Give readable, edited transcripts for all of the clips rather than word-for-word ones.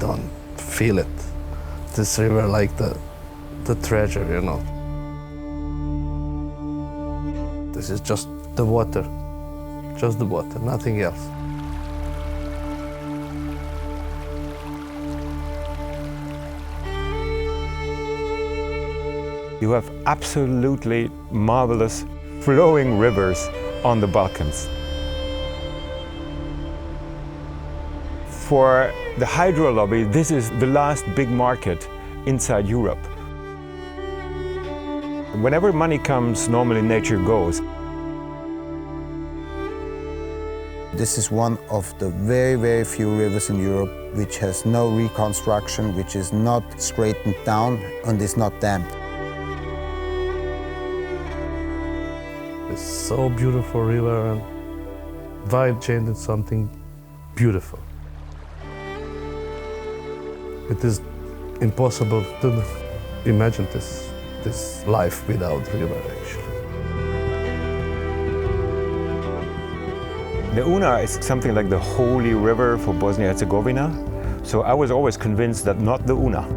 don't feel it. This river like the treasure, you know. This is just the water, nothing else. You have absolutely marvelous flowing rivers on the Balkans. For the hydro lobby, this is the last big market inside Europe. Whenever money comes, normally nature goes. This is one of the very, very few rivers in Europe which has no reconstruction, which is not straightened down and is not damped. It's so beautiful river, and vibe changed into something beautiful. It is impossible to imagine this life without river, actually. The Una is something like the holy river for Bosnia-Herzegovina, so I was always convinced that not the Una.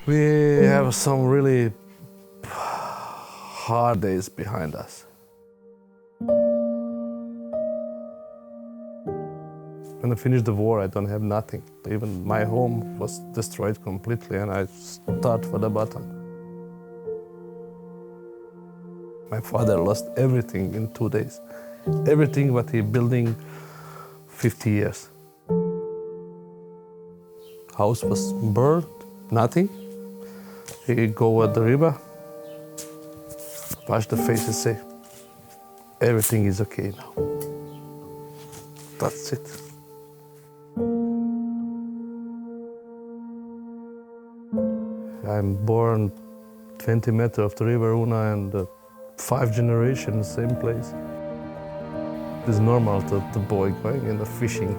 We have some really hard days behind us. When I finished the war, I don't have nothing. Even my home was destroyed completely, and I start from the bottom. My father lost everything in 2 days. Everything what he building 50 years. House was burned, nothing. He go at the river, wash the face and say, everything is okay now. That's it. I'm born 20 meters of the river Una, and 5 generations, same place. It's normal that the boy going in the fishing.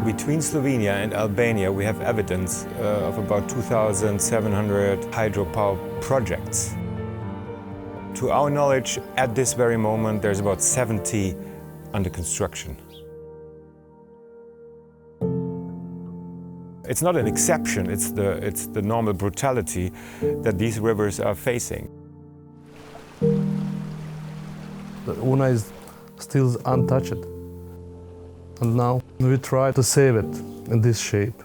Between Slovenia and Albania, we have evidence of about 2,700 hydropower projects. To our knowledge, at this very moment, there's about 70 under construction. It's not an exception, it's the normal brutality that these rivers are facing. The Una is still untouched. And now we try to save it in this shape.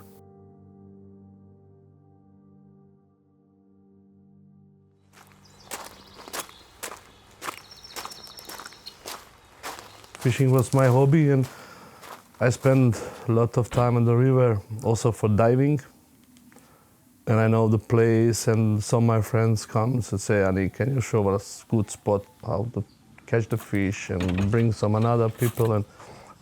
Fishing was my hobby, and I spend a lot of time on the river also for diving. And I know the place, and some of my friends come and say, Ani, can you show us a good spot how to catch the fish, and bring some another people. And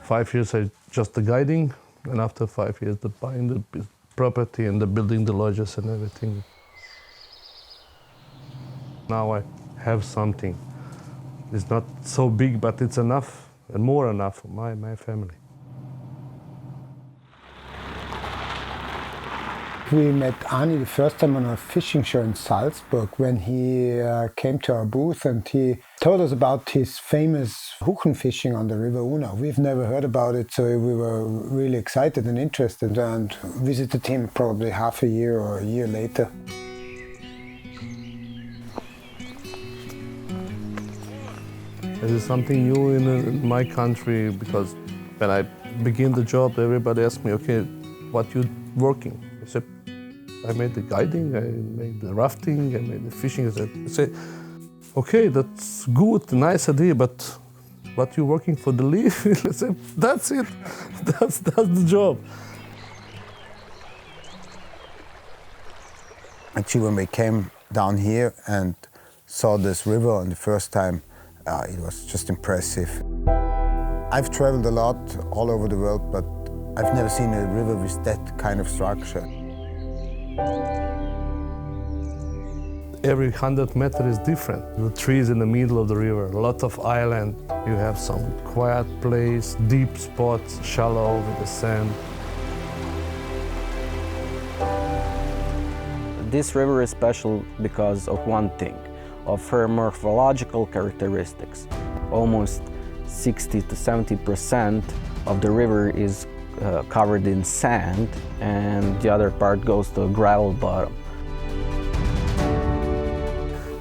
5 years I just the guiding, and after 5 years the buying the property and the building the lodges and everything. Now I have something. It's not so big, but it's enough, and more enough for my family. We met Ani the first time on a fishing show in Salzburg when he came to our booth, and he told us about his famous huchen fishing on the River Una. We've never heard about it, so we were really excited and interested, and visited him probably half a year or a year later. This is something new in my country, because when I begin the job, everybody asks me, okay, what you working? I said, I made the guiding, I made the rafting, I made the fishing. I said, okay, that's good, nice idea, but what you working for the leaf? I said, that's it, that's the job. Actually, when we came down here and saw this river on the first time, it was just impressive. I've traveled a lot all over the world, but I've never seen a river with that kind of structure. Every 100 meters is different. The trees in the middle of the river, a lot of island. You have some quiet place, deep spots, shallow with the sand. This river is special because of one thing, of her morphological characteristics. Almost 60 to 70% of the river is covered in sand, and the other part goes to a gravel bottom.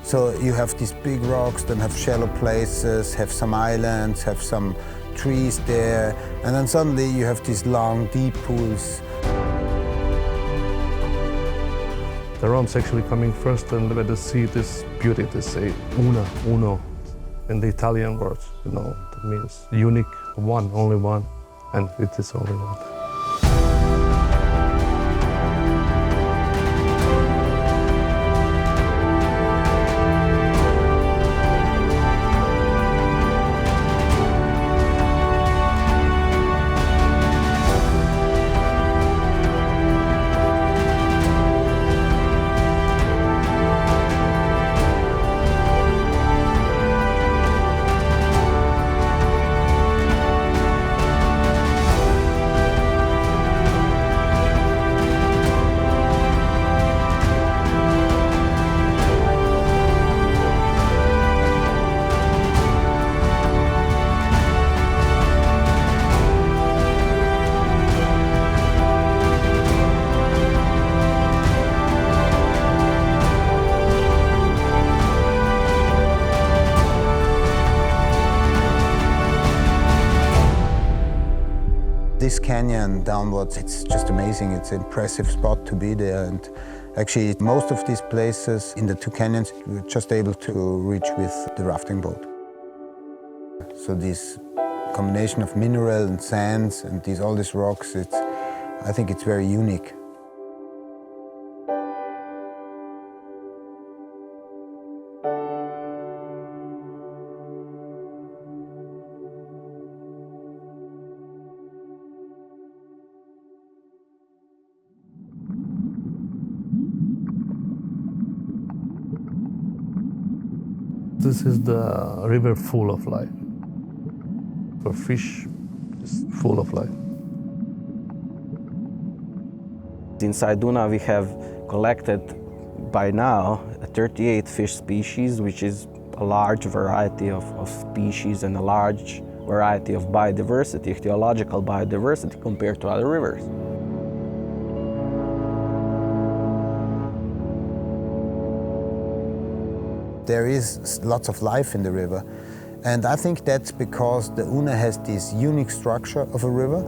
So you have these big rocks, then have shallow places, have some islands, have some trees there, and then suddenly you have these long, deep pools. The Rome's actually coming first, and when they see this beauty, they say una, uno, in the Italian words, you know, that means unique, one, only one, and it is only one. This canyon downwards, it's just amazing. It's an impressive spot to be there. And actually, most of these places in the two canyons, we're just able to reach with the rafting boat. So this combination of mineral and sands and all these rocks, I think it's very unique. This is the river full of life. For fish, it's full of life. Inside Duna we have collected by now 38 fish species, which is a large variety of species and a large variety of biodiversity, ichthyological biodiversity compared to other rivers. There is lots of life in the river, and I think that's because the Una has this unique structure of a river.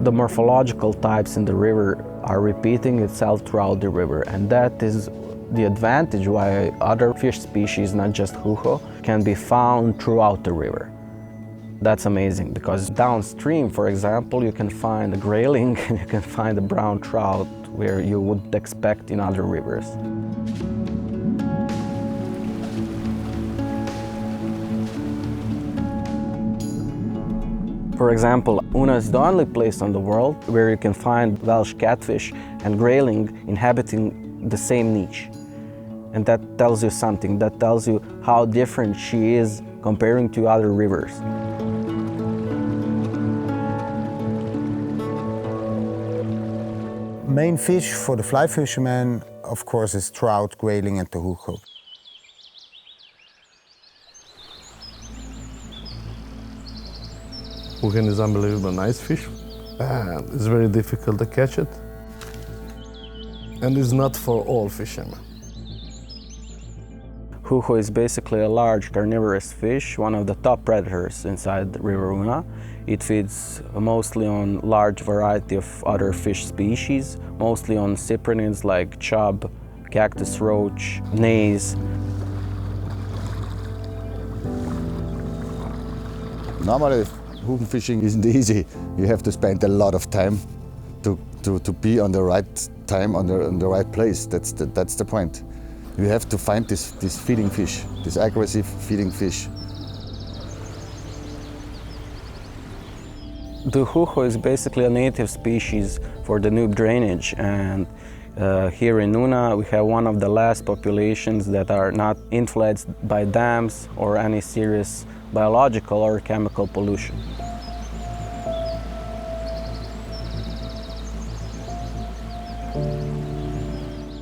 The morphological types in the river are repeating itself throughout the river, and that is the advantage why other fish species, not just Hucho, can be found throughout the river. That's amazing, because downstream, for example, you can find a grayling and you can find a brown trout where you wouldn't expect in other rivers. For example, Una is the only place on the world where you can find Welsh catfish and grayling inhabiting the same niche. And that tells you something, that tells you how different she is comparing to other rivers. Main fish for the fly fisherman, of course, is trout, grayling, and the Hucho. Huchen is unbelievable nice fish, and it's very difficult to catch it. And it's not for all fishermen. Hucho is basically a large carnivorous fish, one of the top predators inside the River Una. It feeds mostly on large variety of other fish species, mostly on cyprinids like chub, cactus roach, naze. Normally, huchen fishing isn't easy. You have to spend a lot of time to be on the right time on the right place. That's the point. You have to find this feeding fish, this aggressive feeding fish. The hucho is basically a native species for the Danube drainage, and here in Una we have one of the last populations that are not influenced by dams or any serious biological or chemical pollution.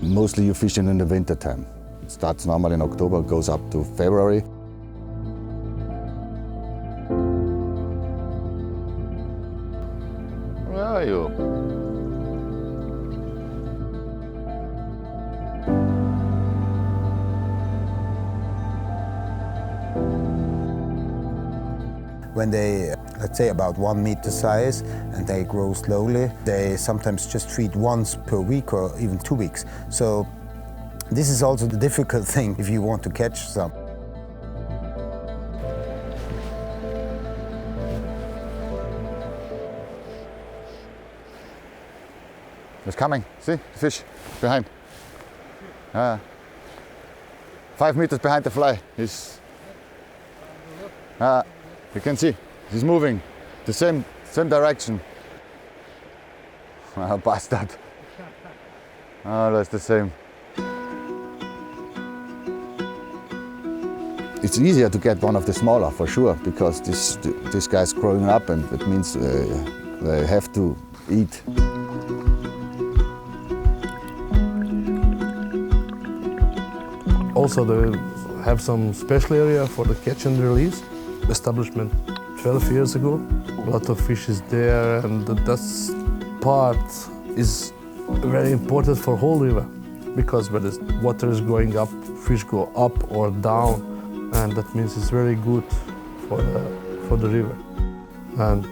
Mostly you fish in the winter time. It starts normally in October, goes up to February. Where are you? When they, let's say, about 1 meter size and they grow slowly, they sometimes just feed once per week or even 2 weeks. So this is also the difficult thing if you want to catch some. It's coming. See the fish behind. 5 meters behind the fly. You can see he's moving the same direction. Bastard. Oh, that's the same. It's easier to get one of the smaller for sure, because this guy's growing up, and it means they have to eat. Also, they have some special area for the catch and release. Establishment 12 years ago. A lot of fish is there, and that part is very important for whole river, because when the water is going up, fish go up or down, and that means it's very good for the river. And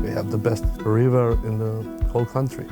we have the best river in the whole country.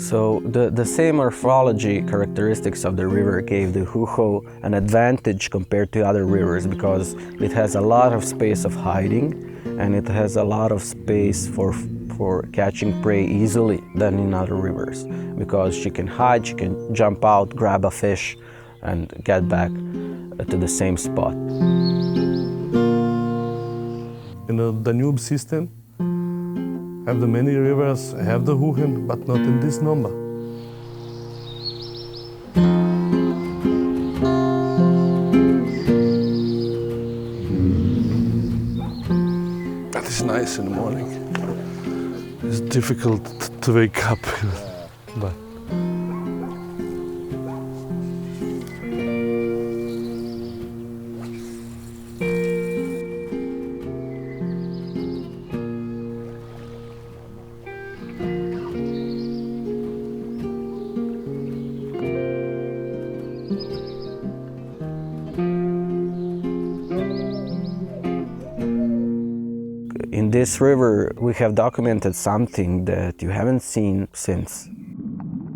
So the same morphology characteristics of the river gave the Hucho an advantage compared to other rivers, because it has a lot of space of hiding, and it has a lot of space for catching prey easily than in other rivers, because she can hide, she can jump out, grab a fish, and get back to the same spot. In the Danube system, have the many rivers have the huchen, but not in this number. That is nice in the morning. It's difficult to wake up, but. In this river, we have documented something that you haven't seen since.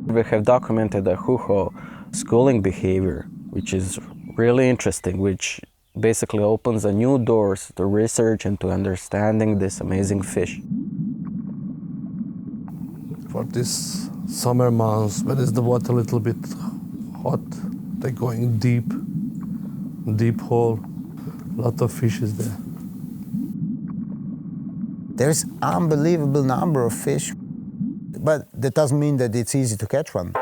We have documented a hucho schooling behavior, which is really interesting, which basically opens a new doors to research and to understanding this amazing fish. For this summer months, when is the water a little bit hot, they're going deep hole. A lot of fish is there. There's unbelievable number of fish, but that doesn't mean that it's easy to catch one.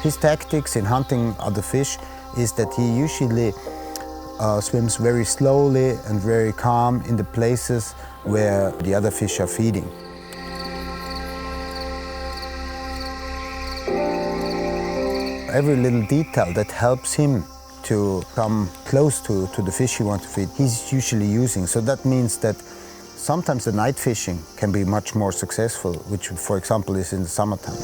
His tactics in hunting other fish is that he usually swims very slowly and very calm in the places where the other fish are feeding. Every little detail that helps him to come close to the fish he wants to feed, he's usually using. So that means that sometimes the night fishing can be much more successful, which, for example, is in the summertime.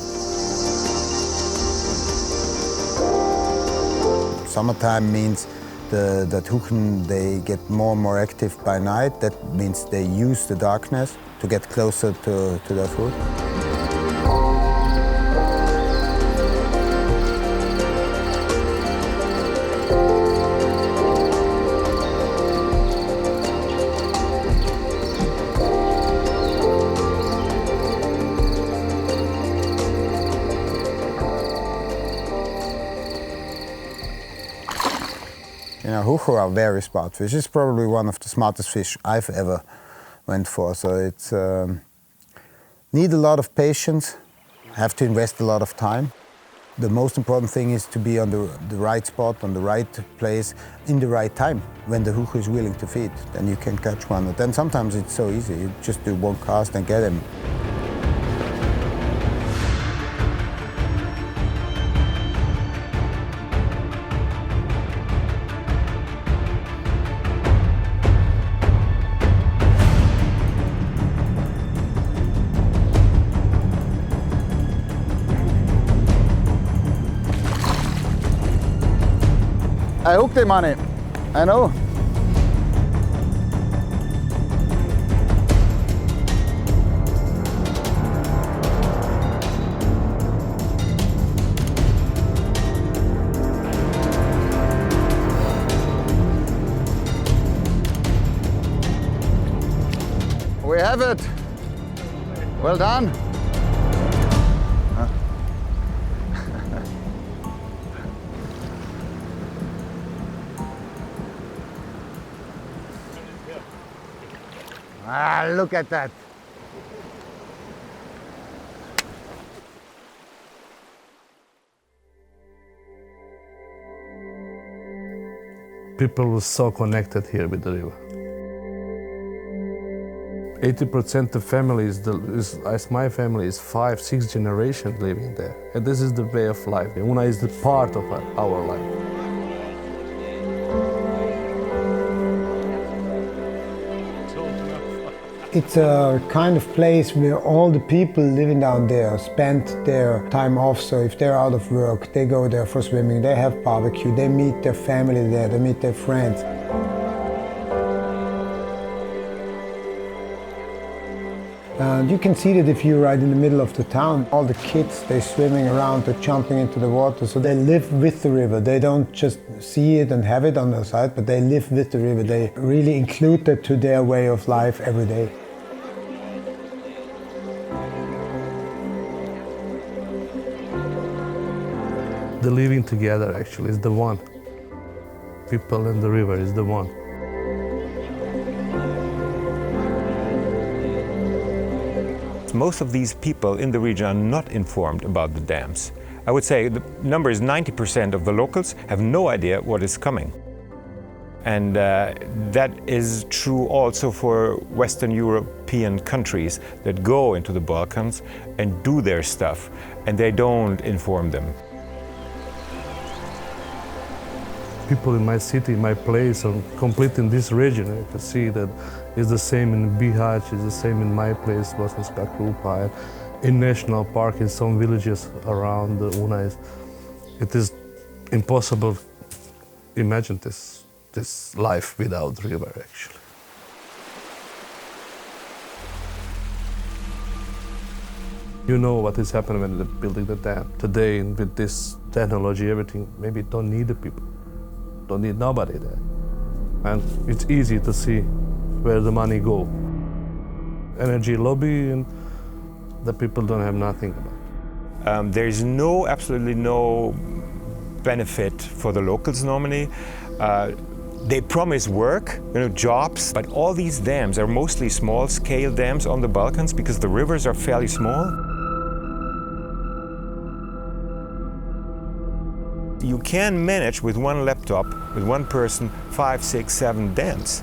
Summertime means that huchen, they get more and more active by night. That means they use the darkness to get closer to their food. You know, hucho are very smart fish. It's probably one of the smartest fish I've ever went for. So it's need a lot of patience, have to invest a lot of time. The most important thing is to be on the right spot, on the right place, in the right time, when the hucho is willing to feed. Then you can catch one. But then sometimes it's so easy. You just do one cast and get him. I hooked him on it. I know. We have it. Well done. Ah, look at that. People were so connected here with the river. 80% of families, as my family, is 5-6 generations living there. And this is the way of life. Una is the part of our life. It's a kind of place where all the people living down there spend their time off. So if they're out of work, they go there for swimming, they have barbecue, they meet their family there, they meet their friends. And you can see that if you're right in the middle of the town. All the kids, they're swimming around, they're jumping into the water. So they live with the river. They don't just see it and have it on their side, but they live with the river. They really include that to their way of life every day. The living together actually is the one. People and the river is the one. Most of these people in the region are not informed about the dams. I would say the number is 90% of the locals have no idea what is coming. And that is true also for Western European countries that go into the Balkans and do their stuff, and they don't inform them. People in my city, my place, or complete in this region, you can see that it's the same in Bihać, it's the same in my place, Bosanska Krupa, in National Park, in some villages around the Una. It is impossible to imagine this life without river, actually. You know what is happening when they're building the dam. Today, with this technology, everything, maybe don't need the people. Don't need nobody there. And it's easy to see where the money go. Energy lobby, and the people don't have nothing about it. There's absolutely no benefit for the locals normally. They promise work, jobs, but all these dams are mostly small-scale dams on the Balkans because the rivers are fairly small. You can manage with one laptop, with one person, 5, 6, 7 dams.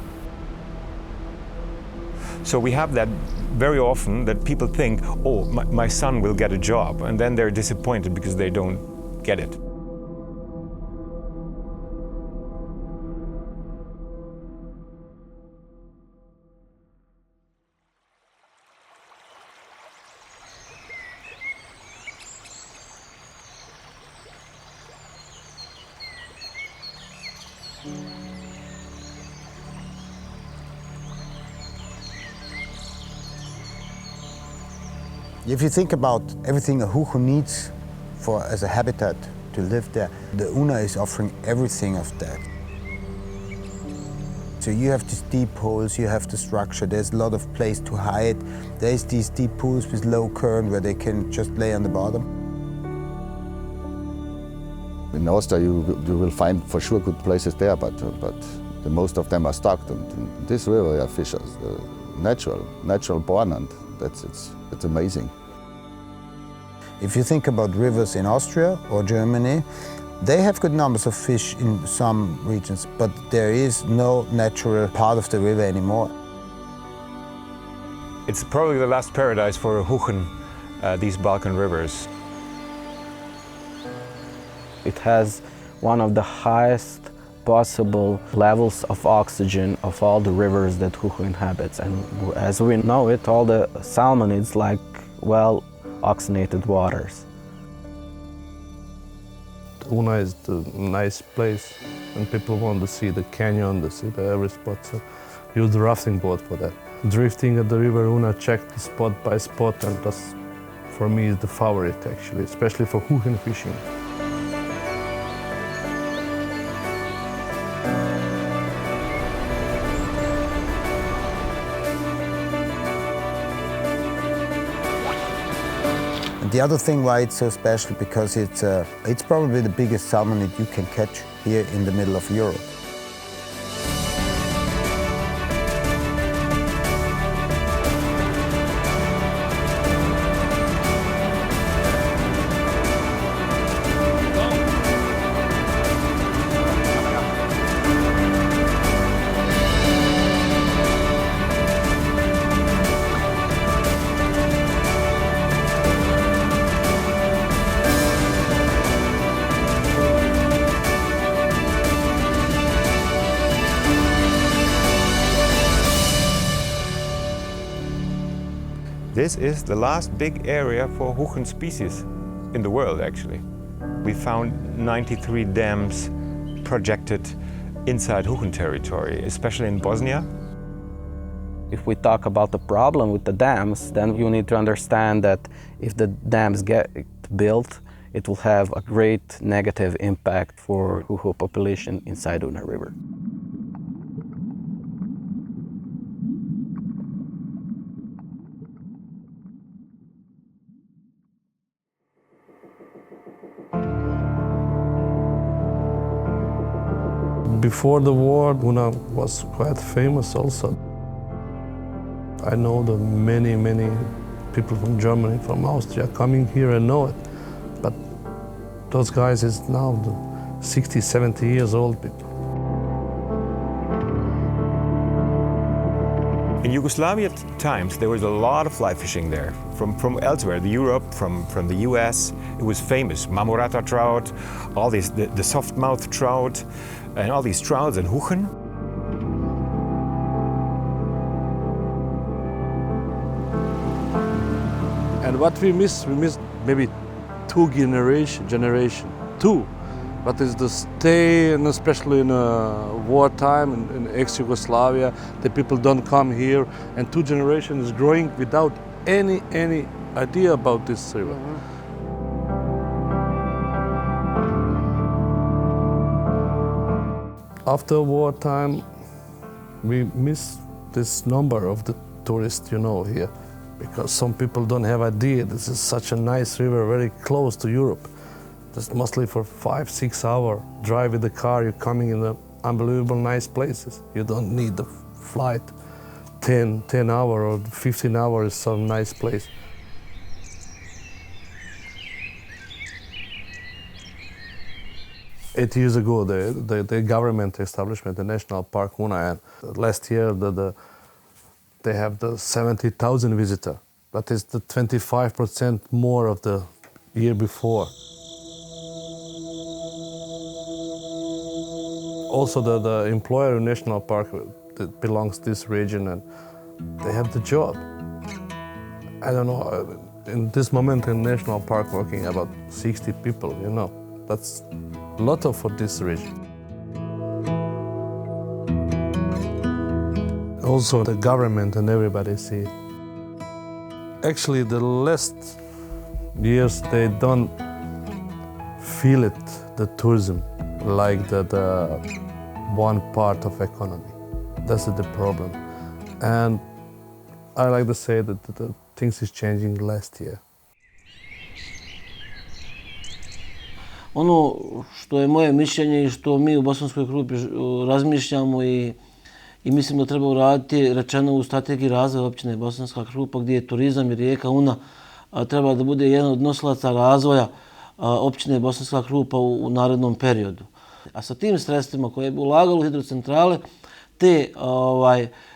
So we have that very often, that people think, oh, my son will get a job, and then they're disappointed because they don't get it. If you think about everything a hucho needs as a habitat to live there, the Una is offering everything of that. So you have these deep holes, you have the structure, there's a lot of place to hide. There's these deep pools with low current where they can just lay on the bottom. In Austria you will find for sure good places there, but the most of them are stocked. And in this river are fish natural born, and it's amazing. If you think about rivers in Austria or Germany, they have good numbers of fish in some regions, but there is no natural part of the river anymore. It's probably the last paradise for huchen, these Balkan rivers. It has one of the highest possible levels of oxygen of all the rivers that hucho inhabits. And as we know it, all the salmonids like well-oxygenated waters. Una is the nice place, and people want to see the canyon, to see every spot. So use the rafting boat for that. Drifting at the river Una, check the spot by spot, and that's, for me, is the favorite actually, especially for huchen fishing. The other thing why it's so special, because it's probably the biggest salmon that you can catch here in the middle of Europe. This is the last big area for huchen species in the world, actually. We found 93 dams projected inside huchen territory, especially in Bosnia. If we talk about the problem with the dams, then you need to understand that if the dams get built, it will have a great negative impact for hucho population inside Una River. Before the war, Una was quite famous also. I know the many people from Germany, from Austria coming here and know it. But those guys is now the 60, 70 years old people. In Yugoslavia times, there was a lot of fly fishing there, from elsewhere, Europe, from the US. It was famous, marmorata trout, all these, the soft-mouthed trout, and all these trouts and huchen. And what we miss maybe two generation, two. But it's the stay, and especially in wartime in ex-Yugoslavia, the people don't come here, and two generations is growing without any idea about this river. After wartime, we miss this number of the tourists, here, because some people don't have idea this is such a nice river, very close to Europe. Just mostly for 5-6 hour drive with the car, you're coming in the unbelievable nice places. You don't need the flight 10 hour or 15 hours, some nice place. 8 years ago, the government establishment, the National Park Una, and last year they have the 70,000 visitors. That is the 25% more of the year before. Also, the employer in National Park that belongs to this region, and they have the job. I don't know, in this moment in National Park working about 60 people, That's a lot for this region. Also, the government and everybody see it. Actually, the last years they don't feel it, the tourism, like the one part of economy. That's the problem. And I like to say that the things is changing last year. Ono što je moje mišljenje i što mi u Bosanskoj grupi razmišljamo i mislim da treba uraditi, rečeno u strategiji razvoja općine Bosanska Krupa, gdje je turizam i rijeka Una treba da bude jedan od nosilaca razvoja općine Bosanska Krupa u narednom periodu. A sa tim sredstvima koje bi ulagalo u hidrocentrale, te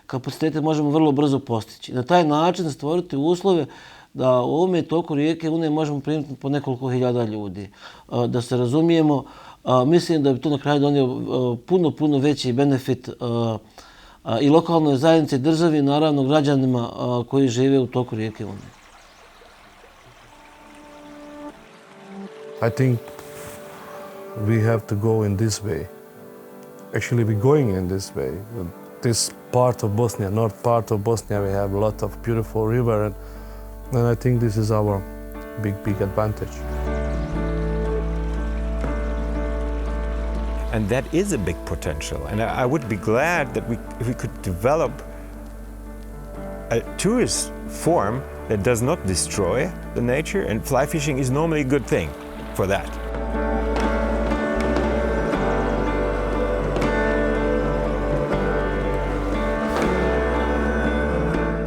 kapacitete možemo vrlo brzo postići. Na taj način stvoriti uslove da u ovome toku rijeke Une možemo primiti po nekoliko hiljada ljudi. Da se razumijemo, mislim da bi to na kraju donio puno veći benefit i lokalnoj zajednici, državi i naravno građanima koji žive u toku rijeke Une. I think we have to go in this way. Actually, we're going in this way. This part of Bosnia, north part of Bosnia, we have a lot of beautiful river, and I think this is our big advantage. And that is a big potential. And I would be glad that if we could develop a tourist form that does not destroy the nature, and fly fishing is normally a good thing for that.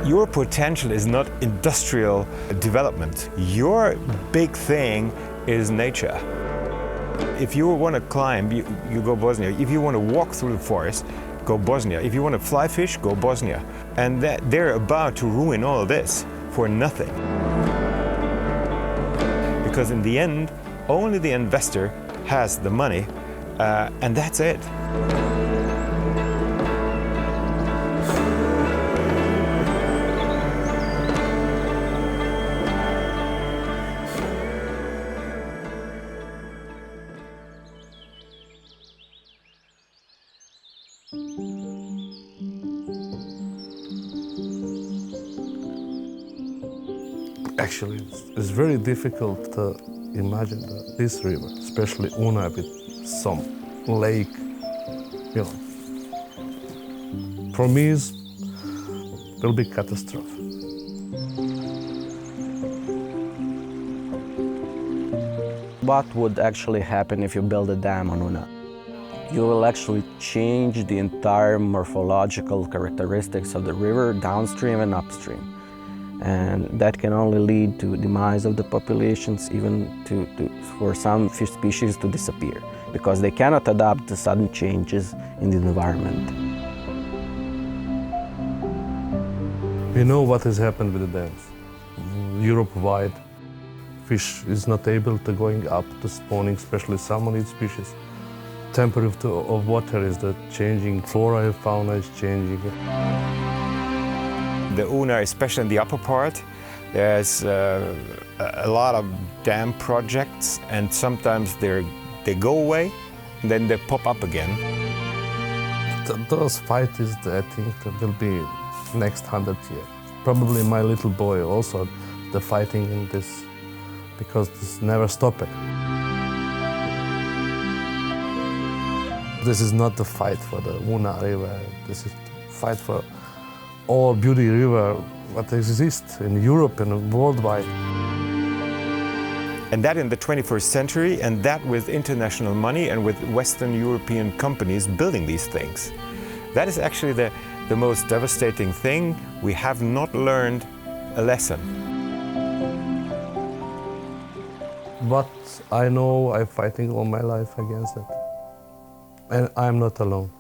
Your potential is not industrial development. Your big thing is nature. If you want to climb, you go Bosnia. If you want to walk through the forest, go Bosnia. If you want to fly fish, go Bosnia. And they're about to ruin all of this for nothing. Because in the end, only the investor has the money, and that's it. Actually, it's very difficult to imagine this river, especially Una with some lake, For me, it will be catastrophe. What would actually happen if you build a dam on Una? You will actually change the entire morphological characteristics of the river downstream and upstream. And that can only lead to demise of the populations, even for some fish species to disappear, because they cannot adapt to sudden changes in the environment. We know what has happened with the dams. Europe-wide, fish is not able to going up to spawning, especially salmonid species. Temperature of water is changing, flora and fauna is changing. The Una, especially in the upper part, there's a lot of dam projects, and sometimes they go away and then they pop up again. Those fights, I think, will be next 100 years. probably my little boy also, the fighting in this, because this never stopped. This is not the fight for the Una River, this is the fight for all beauty river that exists in Europe and worldwide. And that in the 21st century, and that with international money and with Western European companies building these things. That is actually the most devastating thing. We have not learned a lesson. But I know I'm fighting all my life against it. And I'm not alone.